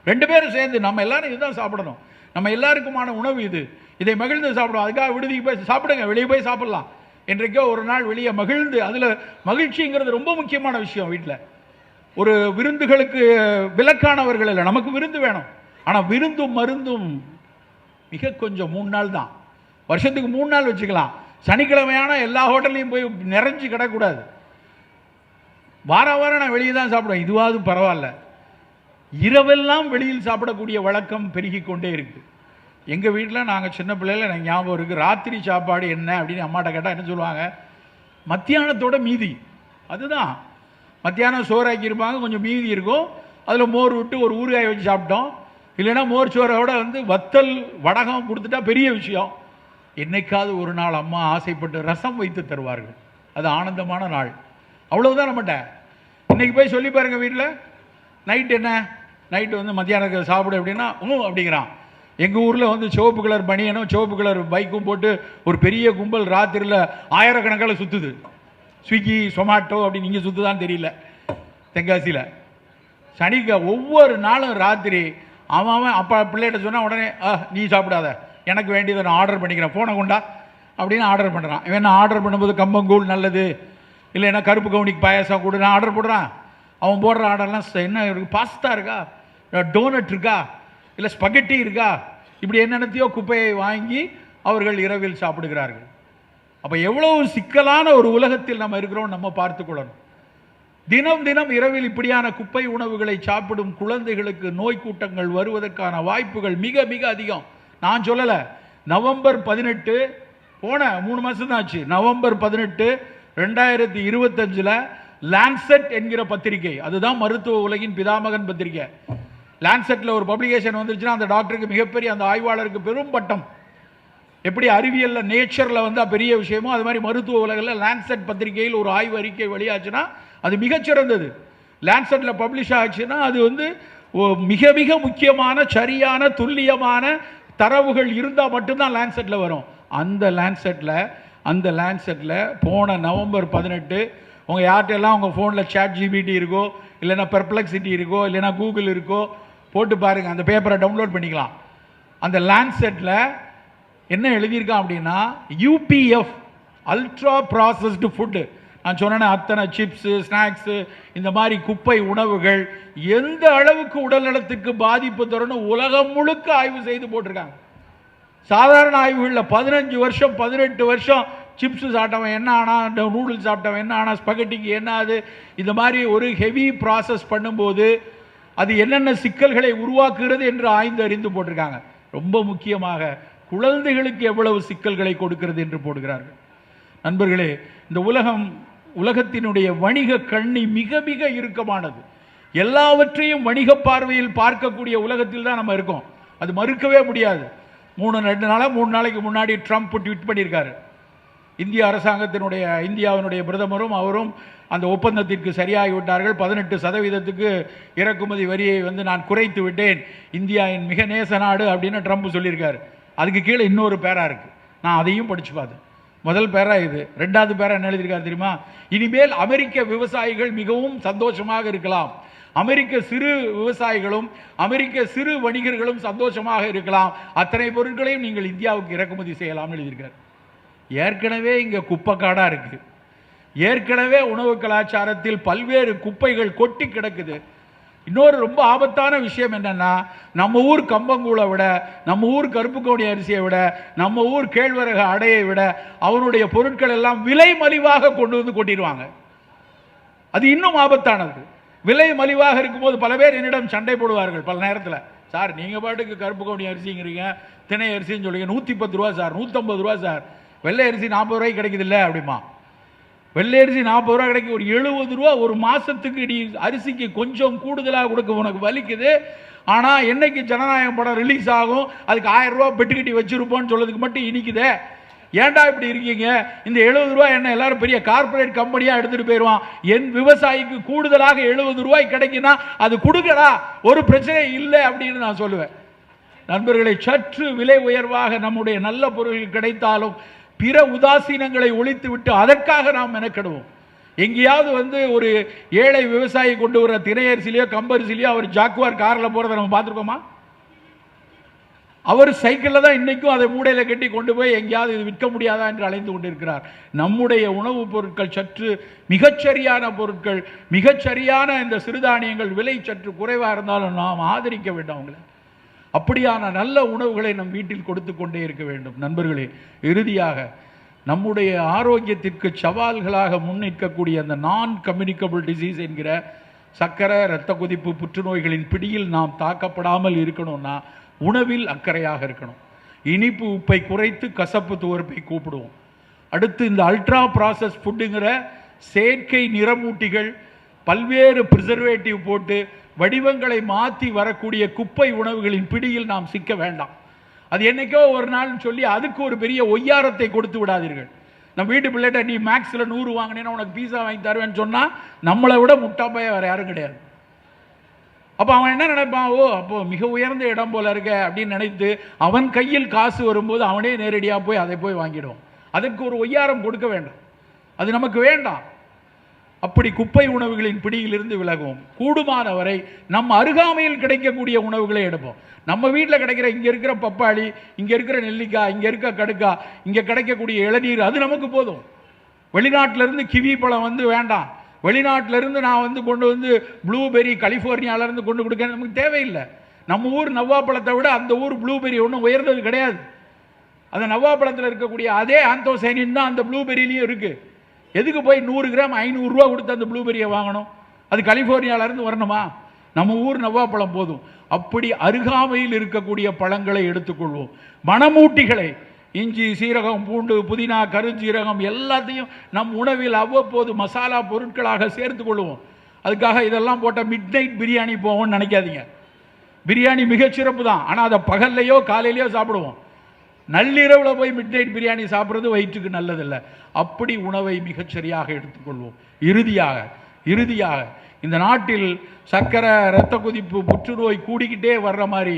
2 பேரும் சேர்ந்து, நம்ம எல்லாரும் இதுதான் சாப்பிடணும், நம்ம எல்லாருக்குமான உணவு இது, இதை மகிழ்ந்து சாப்பிடுவோம். அதுக்காக விடுதிக்கு போய் சாப்பிடுங்க, வெளியே போய் சாப்பிடலாம். என்றைக்கோ ஒரு நாள் வெளியே மகிழ்ந்து, அதில் மகிழ்ச்சிங்கிறது ரொம்ப முக்கியமான விஷயம். வீட்டில் ஒரு விருந்துகளுக்கு விலக்கானவர்கள் இல்லை, நமக்கு விருந்து வேணும். ஆனால் விருந்தும் மருந்தும் மிக கொஞ்சம் 3 நாள் தான், வருஷத்துக்கு 3 நாள் வச்சுக்கலாம். சனிக்கிழமையான எல்லா ஹோட்டல்லையும் போய் நிறைஞ்சு கிடக்கூடாது. வாரம் நான் வெளியே தான் சாப்பிடுவேன், இதுவாவது பரவாயில்ல. இரவெல்லாம் வெளியில் சாப்பிடக்கூடிய வழக்கம் பெருகி கொண்டே இருக்கு. எங்கள் வீட்டில் நாங்கள் சின்ன பிள்ளையில் எனக்கு ஞாபகம் இருக்குது, ராத்திரி சாப்பாடு என்ன அப்படின்னு அம்மாட்ட கேட்டால் என்ன சொல்லுவாங்க, மத்தியானத்தோட மீதி. அதுதான், மத்தியானம் சோறாக்கியிருப்பாங்க, கொஞ்சம் மீதி இருக்கும், அதில் மோர் விட்டு ஒரு ஊறுகாய் வச்சு சாப்பிட்டோம். இல்லைன்னா மோர் சோறோட வந்து வத்தல் வடகம் கொடுத்துட்டா பெரிய விஷயம். என்னைக்காவது ஒரு நாள் அம்மா ஆசைப்பட்டு ரசம் வைத்து தருவார்கள், அது ஆனந்தமான நாள். அவ்வளவுதான் நம்மகிட்ட. இன்னைக்கு போய் சொல்லி பாருங்க, வீட்டில் நைட் என்ன, நைட்டு வந்து மத்தியானம் சாப்பிடு அப்படின்னா அப்படிங்கிறான். எங்கள் ஊரில் வந்து சிவப்பு கலர் பனியனும் சிவப்பு கலர் பைக்கும் போட்டு ஒரு பெரிய கும்பல் ராத்திரியில் ஆயிரக்கணக்கில் சுற்றுது. ஸ்விக்கி சொமாட்டோ அப்படின்னு இங்கே சுற்றுதான்னு தெரியல. தென்காசியில் ஒவ்வொரு நாளும் ராத்திரி அவன் அப்பா பிள்ளைகிட்ட சொன்னால் உடனே நீ சாப்பிடாத, எனக்கு வேண்டியதை நான் ஆர்டர் பண்ணிக்கிறேன், ஃபோனை கொண்டா அப்படின்னு ஆர்டர் பண்ணுறான். இவன் நான் ஆர்டர் பண்ணும்போது கம்பங்கூழ் நல்லது, இல்லைன்னா கருப்பு கவுனிக்கு பாயாசம் கூட நான் ஆர்டர் போடுறான். அவன் போடுற ஆர்டர்லாம் என்ன இருக்குது, பாஸ்தா இருக்கா, டோனட் இருக்கா, இல்லை ஸ்பகெட்டி இருக்கா, இப்படி என்னென்னத்தையோ குப்பையை வாங்கி அவர்கள் இரவில் சாப்பிடுகிறார்கள். அப்போ எவ்வளவு சிக்கலான ஒரு உலகத்தில் நம்ம இருக்கிறோம் நம்ம பார்த்து கொள்ளணும். தினம் தினம் இரவில் இப்படியான குப்பை உணவுகளை சாப்பிடும் குழந்தைகளுக்கு நோய் கூட்டங்கள் வருவதற்கான வாய்ப்புகள் மிக மிக அதிகம். நான் சொல்லலை, நவம்பர் 18 போன 3 மாதம் தான் ஆச்சு, நவம்பர் 18 2025 லான்செட் என்கிற பத்திரிகை, அதுதான் மருத்துவ உலகின் பிதாமகன் பத்திரிகை. லான்செட்டில் ஒரு பப்ளிகேஷன் வந்துருச்சுன்னா அந்த டாக்டருக்கு மிகப்பெரிய, அந்த ஆய்வாளருக்கு பெரும் பட்டம். எப்படி அறிவியலில் நேச்சரில் வந்து பெரிய விஷயமோ அது மாதிரி மருத்துவ உலகில் லான்செட் பத்திரிகையில் ஒரு ஆய்வு அறிக்கை வெளியாச்சுன்னா அது மிகச்சிறந்தது. லான்செட்டில் பப்ளிஷ் ஆச்சுன்னா அது வந்து மிக மிக முக்கியமான சரியான துல்லியமான தரவுகள் இருந்தால் மட்டும்தான் லான்செட்டில் வரும். அந்த லான்செட்டில் போன நவம்பர் 18 உங்கள் யார்கிட்டெல்லாம் உங்கள் ஃபோனில் சாட் ஜிபிடி இருக்கோ, இல்லைன்னா பெர்ப்ளெக்சிட்டி இருக்கோ, இல்லைன்னா கூகுள் இருக்கோ, போட்டு பாருங்கள், அந்த பேப்பரை டவுன்லோட் பண்ணிக்கலாம். அந்த லான்செட்டில் என்ன எழுதியிருக்கான் அப்படின்னா, யூபிஎஃப் அல்ட்ரா ப்ராசஸ்டு ஃபுட்டு, நான் சொன்னேன், அத்தனை சிப்ஸு, ஸ்நாக்ஸு, இந்த மாதிரி குப்பை உணவுகள் எந்த அளவுக்கு உடல் நலத்துக்கு பாதிப்பு தரணும் உலகம் முழுக்க ஆய்வு செய்து போட்டிருக்காங்க. சாதாரண ஆய்வுகளில் 15 வருஷம் 18 வருஷம் சிப்ஸு சாப்பிட்டவன் என்ன ஆனா, நூடுல்ஸ் சாப்பிட்டவன் என்ன ஆனா, ஸ்பகட்டிக்கு என்ன ஆகுது, இந்த மாதிரி ஒரு ஹெவி ப்ராசஸ் பண்ணும்போது அது என்னென்ன சிக்கல்களை உருவாக்குகிறது என்று ஆய்ந்து அறிந்து போட்டிருக்காங்க. ரொம்ப முக்கியமாக குழந்தைகளுக்கு எவ்வளவு சிக்கல்களை கொடுக்கிறது என்று போடுகிறார்கள். நண்பர்களே, இந்த உலகத்தினுடைய வணிக கண்ணி மிக மிக இறுக்கமானது. எல்லாவற்றையும் வணிக பார்வையில் பார்க்கக்கூடிய உலகத்தில் தான் நம்ம இருக்கோம். அது மறுக்கவே முடியாது. 3 நாளைக்கு முன்னாடி ட்ரம்ப் ட்வீட் பண்ணியிருக்காரு. இந்திய அரசாங்கத்தினுடைய இந்தியாவினுடைய பிரதமரும் அவரும் அந்த ஒப்பந்தத்திற்கு சரியாகிவிட்டார்கள். 18% இறக்குமதி வரியை நான் குறைத்து விட்டேன், இந்தியா என் மிக நேச நாடு அப்படின்னு ட்ரம்ப் சொல்லியிருக்காரு. அதுக்கு கீழே இன்னொரு பேரா இருக்கு. நான் அதையும் படிச்சு பார்த்தேன். முதல் பேரா இது. 2வது பேரா என்ன எழுதியிருக்காரு தெரியுமா? இனிமேல் அமெரிக்க விவசாயிகள் மிகவும் சந்தோஷமாக இருக்கலாம், அமெரிக்க சிறு விவசாயிகளும் அமெரிக்க சிறு வணிகர்களும் சந்தோஷமாக இருக்கலாம், அத்தனை பொருட்களையும் நீங்கள் இந்தியாவுக்கு இறக்குமதி செய்யலாம்னு எழுதியிருக்காரு. ஏற்கனவே இங்கே குப்பைக்காடாக இருக்கு. ஏற்கனவே உணவு கலாச்சாரத்தில் பல்வேறு குப்பைகள் கொட்டி கிடக்குது. இன்னொரு ரொம்ப ஆபத்தான விஷயம் என்னன்னா, நம்ம ஊர் கம்பங்கூழை விட, நம்ம ஊர் கருப்பு கவுனி அரிசியை விட, நம்ம ஊர் கேழ்வரகு அடையை விட அவனுடைய பொருட்கள் எல்லாம் விலை மலிவாக கொண்டு வந்து கொட்டிடுவாங்க. அது இன்னும் ஆபத்தானது. விலை மலிவாக இருக்கும்போது பல பேர் என்னிடம் சண்டை போடுவார்கள் பல நேரத்தில். சார், நீங்கள் பாட்டுக்கு கருப்பு கவுனி அரிசிங்கிறீங்க, திணை அரிசின்னு சொல்லுங்க, 110 ரூபா சார், 150 ரூபா சார், வெள்ளை அரிசி 40 ரூபாய்க்கு கிடைக்குது இல்லை அப்படிமா. வெள்ளை அரிசி 40 ரூபா கிடைக்கும், ஒரு 70 ரூபா ஒரு மாதத்துக்கு நீ அரிசிக்கு கொஞ்சம் கூடுதலாக கொடுக்க உனக்கு வலிக்குது. ஆனால் என்னைக்கு ஜனநாயகம் படம் ரிலீஸ் ஆகும் அதுக்கு 1000 ரூபா பெட்டு கட்டி வச்சிருப்போன்னு சொல்லதுக்கு மட்டும் இனிக்குதே. ஏன்டா இப்படி இருக்கீங்க? இந்த 70 ரூபாய் என்ன எல்லாரும் பெரிய கார்பரேட் கம்பெனியாக எடுத்துகிட்டு போயிடுவான். என் விவசாயிக்கு கூடுதலாக 70 ரூபாய் கிடைக்குன்னா அது கொடுக்கடா, ஒரு பிரச்சனை இல்லை அப்படின்னு நான் சொல்லுவேன். நண்பர்களை, சற்று விலை உயர்வாக நம்முடைய நல்ல பொருட்கள் கிடைத்தாலும் பிற உதாசீனங்களை ஒழித்து விட்டு அதற்காக நாம் மெனக்கெடுவோம். எங்கேயாவது ஒரு ஏழை விவசாயி கொண்டு வர திணையரிசிலையோ கம்பரிசிலையோ அவர் ஜாக்குவார் காரில் போகிறத நம்ம பார்த்துருக்கோமா? அவர் சைக்கிளில் தான் இன்றைக்கும் அதை மூடையில் கட்டி கொண்டு போய் எங்கேயாவது இது விற்க முடியாதா என்று அலைந்து கொண்டிருக்கிறார். நம்முடைய உணவுப் பொருட்கள் சற்று மிகச்சரியான பொருட்கள், மிகச்சரியான இந்த சிறுதானியங்கள் விலை சற்று குறைவாக இருந்தாலும் நாம் ஆதரிக்க வேண்டும் அவங்களை. அப்படியான நல்ல உணவுகளை நம் வீட்டில் கொடுத்து கொண்டே இருக்க வேண்டும். நண்பர்களே, இறுதியாக நம்முடைய ஆரோக்கியத்திற்கு சவால்களாக முன்னிற்கக்கூடிய அந்த நான் கம்யூனிகபிள் டிசீஸ் என்கிற சர்க்கரை, இரத்த கொதிப்பு, புற்றுநோய்களின் பிடியில் நாம் தாக்கப்படாமல் இருக்கணும்னா உணவில் அக்கறையாக இருக்கணும். இனிப்பு உப்பை குறைத்து கசப்பு துவர்ப்பை கூப்பிடுவோம். அடுத்து இந்த அல்ட்ரா ப்ராசஸ் ஃபுட்டுங்கிற செயற்கை நிறமூட்டிகள், பல்வேறு ப்ரிசர்வேட்டிவ் போட்டு வடிவங்களை மாற்றி வரக்கூடிய குப்பை உணவுகளின் பிடியில் நாம் சிக்க வேண்டாம். அது என்னைக்கோ ஒரு நாள் சொல்லி அதுக்கு ஒரு பெரிய ஒய்யாரத்தை கொடுத்து விடாதீர்கள். நம்ம வீட்டு பிள்ளைகிட்ட நீ மேக்ஸில் 100 வாங்கினேன்னா உனக்கு பீஸா வாங்கி தருவேன்னு சொன்னால் நம்மளை விட முட்டாப்பைய வேறு யாரும் கிடையாது. அப்போ அவன் என்ன நினைப்பான்? ஓ, அப்போ மிக உயர்ந்த இடம் போல இருக்க அப்படின்னு நினைத்து அவன் கையில் காசு வரும்போது அவனே நேரடியாக போய் அதை போய் வாங்கிடுவான். அதற்கு ஒரு ஒய்யாரம் கொடுக்க வேண்டாம், அது நமக்கு வேண்டாம். அப்படி குப்பை உணவுகளின் பிடியிலிருந்து விலகுவோம். கூடுமான வரை நம் அருகாமையில் கிடைக்கக்கூடிய உணவுகளை எடுப்போம். நம்ம வீட்டில் கிடைக்கிற இங்கே இருக்கிற பப்பாளி, இங்கே இருக்கிற நெல்லிக்காய், இங்கே இருக்க கடுக்காய், இங்கே கிடைக்கக்கூடிய இளநீர், அது நமக்கு போதும். வெளிநாட்டிலிருந்து கிவி பழம் வேண்டாம். வெளிநாட்டிலிருந்து நான் கொண்டு வந்து ப்ளூபெரி கலிஃபோர்னியாவிலேருந்து கொண்டு கொடுக்க நமக்கு தேவையில்லை. நம்ம ஊர் நவ்வாப்பழத்தை விட அந்த ஊர் ப்ளூபெரி ஒன்றும் உயர்ந்தது கிடையாது. அந்த நவ்வாப்பழத்தில் இருக்கக்கூடிய அதே ஆந்தோசைனின் தான் அந்த ப்ளூபெரிலையும் இருக்குது. எதுக்கு போய் 100 கிராம் 500 ரூபா கொடுத்து அந்த ப்ளூபெரியை வாங்கணும்? அது கலிஃபோர்னியாவிலேருந்து வரணுமா? நம்ம ஊர் நவ்வாப்பழம் போதும். அப்படி அருகாமையில் இருக்கக்கூடிய பழங்களை எடுத்துக்கொள்வோம். மணமூட்டிகளை, இஞ்சி, சீரகம், பூண்டு, புதினா, கருஞ்சீரகம் எல்லாத்தையும் நம் உணவில் அவ்வப்போது மசாலா பொருட்களாக சேர்த்து கொள்வோம். அதுக்காக இதெல்லாம் போட்ட மிட் நைட் பிரியாணி போவோம்னு நினைக்காதீங்க. பிரியாணி மிகச்சிறப்பு தான், ஆனால் அதை பகல்லையோ காலையிலையோ சாப்பிடுவோம். நள்ளிரவில் போய் மிட் நைட் பிரியாணி சாப்பிட்றது வயிற்றுக்கு நல்லதில்லை. அப்படி உணவை மிகச்சரியாக எடுத்துக்கொள்வோம். இறுதியாக இந்த நாட்டில் சர்க்கரை, இரத்த கொதிப்பு, புற்றுநோய் கூடிக்கிட்டே வர்ற மாதிரி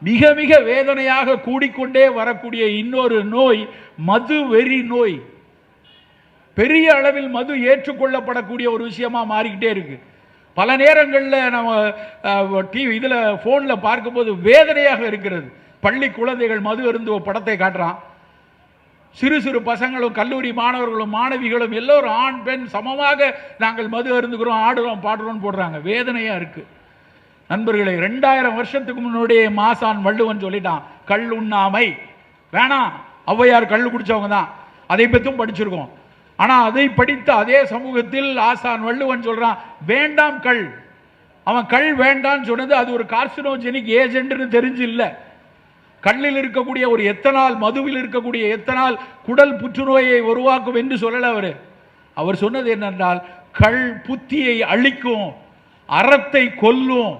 மிக மிக வேதனையாக கூடிக்கொண்டே வரக்கூடிய இன்னொரு நோய் மது வெறி நோய். பெரிய அளவில் மது ஏற்றுக்கொள்ளப்படக்கூடிய ஒரு விஷயமா மாறிக்கிட்டே இருக்கு. பல நேரங்களில் நம்ம இதில் ஃபோனில் பார்க்கும்போது வேதனையாக இருக்கிறது. பள்ளி குழந்தைகள் மது அருந்துவ படத்தை காட்டுறான். சிறு சிறு பசங்களும் கல்லூரி மாணவர்களும் மாணவிகளும் எல்லோரும் ஆண் பெண் சமமாக நாங்கள் மது அருந்துகிறோம், ஆடுறோம், பாடுறோம் போடுறாங்க. வேதனையாக இருக்குது நண்பர்களே. 2000 வருஷத்துக்கு முன்னாடியே மாசான் வள்ளுவன் சொல்லிட்டான், கல் உண்ணாமை வேணாம். ஔவையார் கல் குடித்தவங்க தான், அதை பற்றும் படிச்சிருக்கோம். ஆனால் அதை படித்த அதே சமூகத்தில் ஆசான் வள்ளுவன் சொல்கிறான், வேண்டாம் கள். அவன் கள் வேண்டான்னு சொன்னது அது ஒரு கார்சினோஜெனிக் ஏஜென்ட்னு தெரிஞ்சு இல்லை. கல்லில் இருக்கக்கூடிய ஒரு எத்தனால், மதுவில் இருக்கக்கூடிய எத்தனால் குடல் புற்றுநோயை உருவாக்கும் என்று சொல்லல. அவர் சொன்னது என்னென்றால், கள் புத்தியை அழிக்கும், அறத்தை கொல்லும்.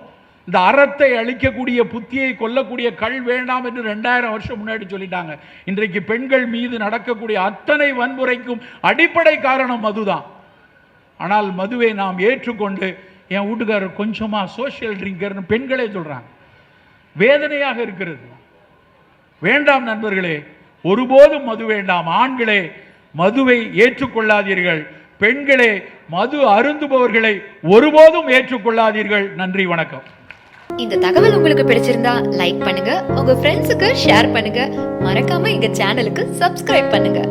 இந்த அறத்தை அழிக்கக்கூடிய புத்தியை கொல்லக்கூடிய கள் வேண்டாம் என்று 2000 வருஷம் முன்னாடி சொல்லிட்டாங்க. இன்றைக்கு பெண்கள் மீது நடக்கக்கூடிய அத்தனை வன்முறைக்கும் அடிப்படை காரணம் மதுதான். ஆனால் மதுவை நாம் ஏற்றுக்கொண்டு, என் வீட்டுக்காரர் கொஞ்சமா சோசியல் ட்ரிங்கர்னு பெண்களே சொல்றாங்க. வேதனையாக இருக்கிறது. வேண்டாம் நண்பர்களே, ஒருபோதும் மது வேண்டாம். ஆண்களே மதுவை ஏற்றுக்கொள்ளாதீர்கள். பெண்களே மது அருந்துபவர்களை ஒருபோதும் ஏற்றுக்கொள்ளாதீர்கள். நன்றி, வணக்கம். இந்த தகவல் உங்களுக்கு பிடிச்சிருந்தா லைக் பண்ணுங்க, உங்க ஃப்ரெண்ட்ஸுக்கு ஷேர் பண்ணுங்க, மறக்காம எங்க சேனலுக்கு சப்ஸ்கிரைப் பண்ணுங்க.